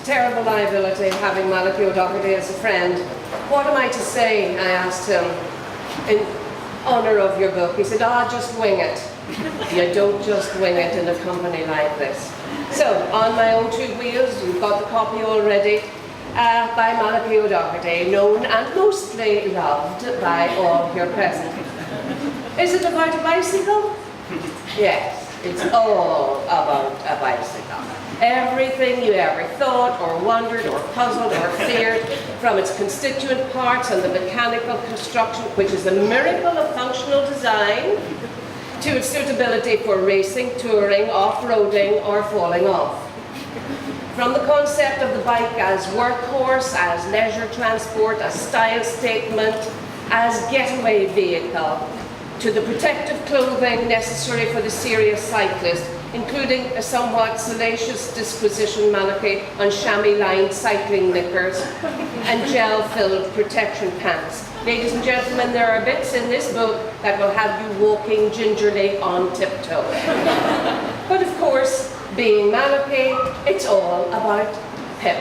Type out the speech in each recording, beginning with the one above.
terrible liability having Malachi Doherty as a friend. What am I to say? I asked him, in honour of your book. He said, just wing it. You don't just wing it in a company like this. So, On My Own Two Wheels, you've got the copy already, by Malachi Doherty, known and mostly loved by all here present. Is it about a bicycle? Yes, it's all about a bicycle. Everything you ever thought or wondered or puzzled or feared, from its constituent parts and the mechanical construction, which is a miracle of functional design, to its suitability for racing, touring, off-roading or falling off. From the concept of the bike as workhorse, as leisure transport, as style statement, as getaway vehicle, to the protective clothing necessary for the serious cyclist, including a somewhat salacious disquisition, Malachi, on chamois-lined cycling knickers and gel-filled protection pants. Ladies and gentlemen, there are bits in this book that will have you walking gingerly on tiptoe. But of course, being Malachi, it's all about pip.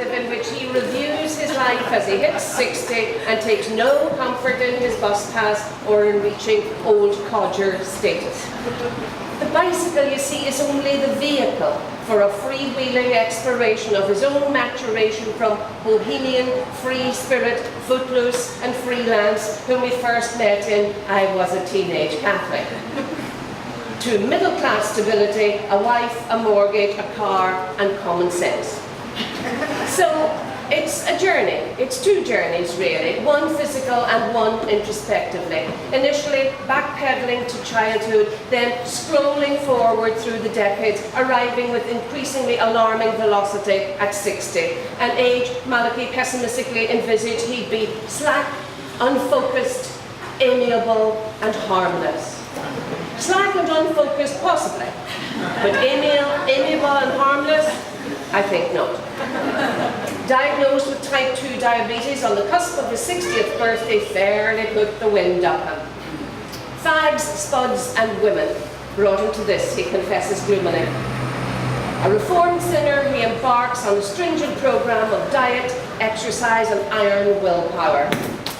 In which he reviews his life as he hits 60 and takes no comfort in his bus pass or in reaching old codger status. The bicycle, you see, is only the vehicle for a freewheeling exploration of his own maturation from bohemian, free spirit, footloose and freelance, whom we first met in I Was a Teenage Catholic, to middle-class stability, a wife, a mortgage, a car and common sense. So it's a journey. It's two journeys really, one physical and one introspectively. Initially backpedaling to childhood, then scrolling forward through the decades, arriving with increasingly alarming velocity at 60, an age Malachi pessimistically envisaged he'd be slack, unfocused, amiable and harmless. Slack and unfocused possibly, but amiable and harmless? I think not. Diagnosed with type 2 diabetes on the cusp of his 60th birthday, fairly put the wind up him. Fags, spuds and women brought him to this, he confesses gloomily. A reformed sinner, he embarks on a stringent program of diet, exercise and iron willpower.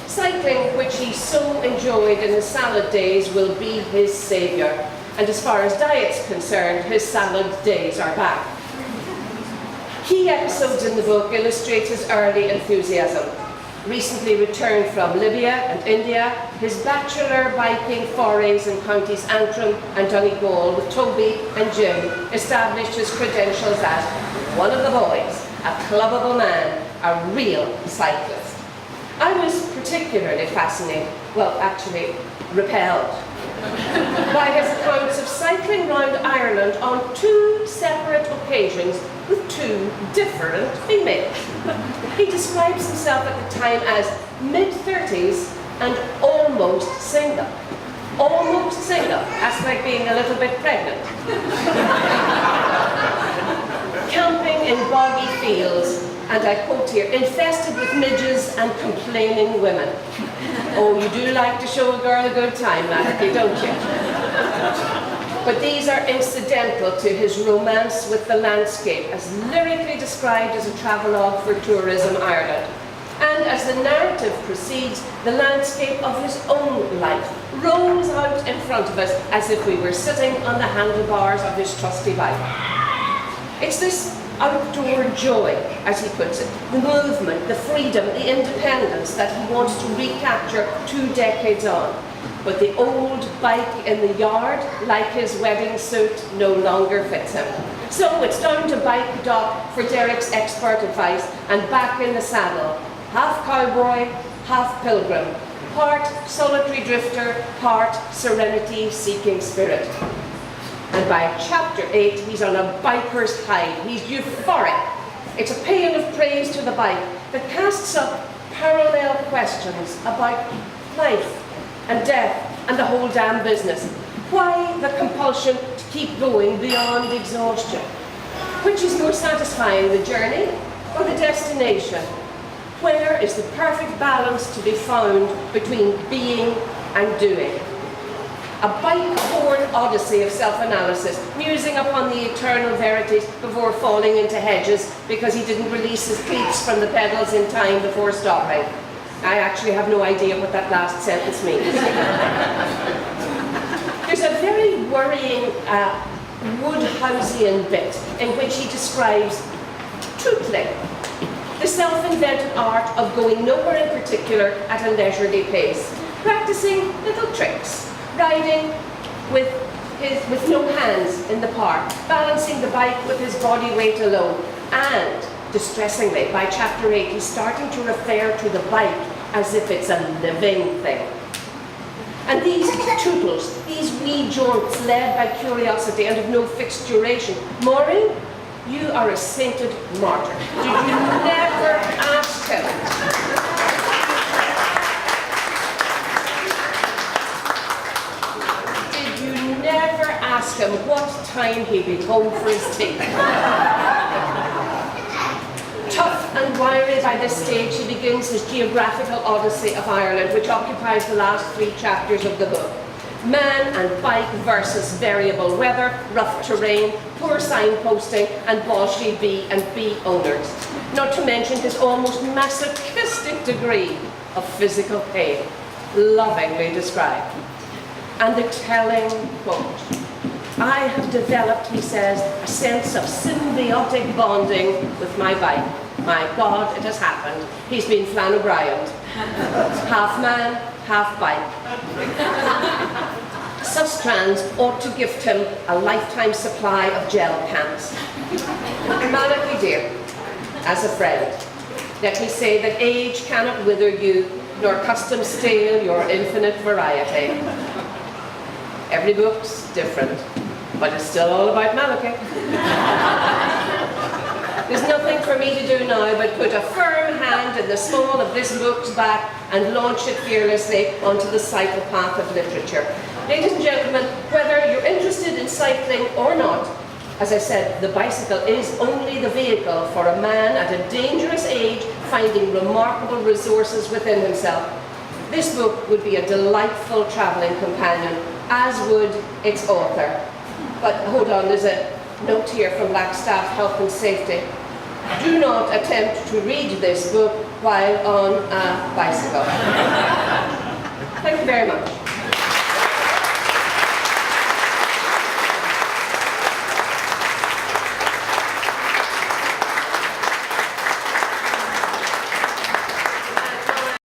Cycling, which he so enjoyed in his salad days, will be his saviour. And as far as diet's concerned, his salad days are back. Key episodes in the book illustrate his early enthusiasm. Recently returned from Libya and India, his bachelor biking forays in counties Antrim and Donegal with Toby and Jim established his credentials as one of the boys, a clubbable man, a real cyclist. I was particularly fascinated, well actually repelled, by his accounts of cycling round Ireland on two separate occasions with two different females. He describes himself at the time as mid-30s and almost single. Almost single. That's like being a little bit pregnant. Camping in boggy fields, and I quote here, infested with midges and complaining women. Oh, you do like to show a girl a good time, Malachi, don't you? But these are incidental to his romance with the landscape, as lyrically described as a travelogue for Tourism Ireland. And as the narrative proceeds, the landscape of his own life rolls out in front of us as if we were sitting on the handlebars of his trusty bike. It's this outdoor joy, as he puts it, the movement, the freedom, the independence that he wants to recapture 2 decades on. But the old bike in the yard, like his wedding suit, no longer fits him. So it's down to bike doc for Derek's expert advice and back in the saddle. Half cowboy, half pilgrim, part solitary drifter, part serenity-seeking spirit. And by chapter 8, he's on a biker's high. He's euphoric. It's a paean of praise to the bike that casts up parallel questions about life and death and the whole damn business. Why the compulsion to keep going beyond exhaustion? Which is more satisfying, the journey or the destination? Where is the perfect balance to be found between being and doing? A bike-born odyssey of self-analysis, musing upon the eternal verities before falling into hedges because he didn't release his cleats from the pedals in time before stopping. I actually have no idea what that last sentence means. There's a very worrying Woodhouseian bit in which he describes tootling, the self-invented art of going nowhere in particular at a leisurely pace, practicing little tricks, riding with no hands in the park, balancing the bike with his body weight alone, and, distressingly, by chapter 8, he's starting to refer to the bike as if it's a living thing. And these tootles, these wee jaunts led by curiosity and of no fixed duration. Maureen, you are a sainted martyr. Did you never ask him? Ask him what time he'd be home for his tea. Tough and wiry by this stage, he begins his geographical odyssey of Ireland, which occupies the last 3 chapters of the book. Man and bike versus variable weather, rough terrain, poor signposting, and bolshy B&B owners. Not to mention his almost masochistic degree of physical pain, lovingly described. And the telling quote, "I have developed," he says, "a sense of symbiotic bonding with my bike. My God, it has happened. He's been Flann O'Brien'd. Half man, half bike." Sustrans ought to gift him a lifetime supply of gel pants. Malachi dear, as a friend, let me say that age cannot wither you, nor custom stale your infinite variety. Every book's different, but it's still all about Malachi. There's nothing for me to do now but put a firm hand in the small of this book's back and launch it fearlessly onto the cycle path of literature. Ladies and gentlemen, whether you're interested in cycling or not, as I said, the bicycle is only the vehicle for a man at a dangerous age finding remarkable resources within himself. This book would be a delightful travelling companion, as would its author. But hold on, there's a note here from Blackstaff Health and Safety. Do not attempt to read this book while on a bicycle. Thank you very much.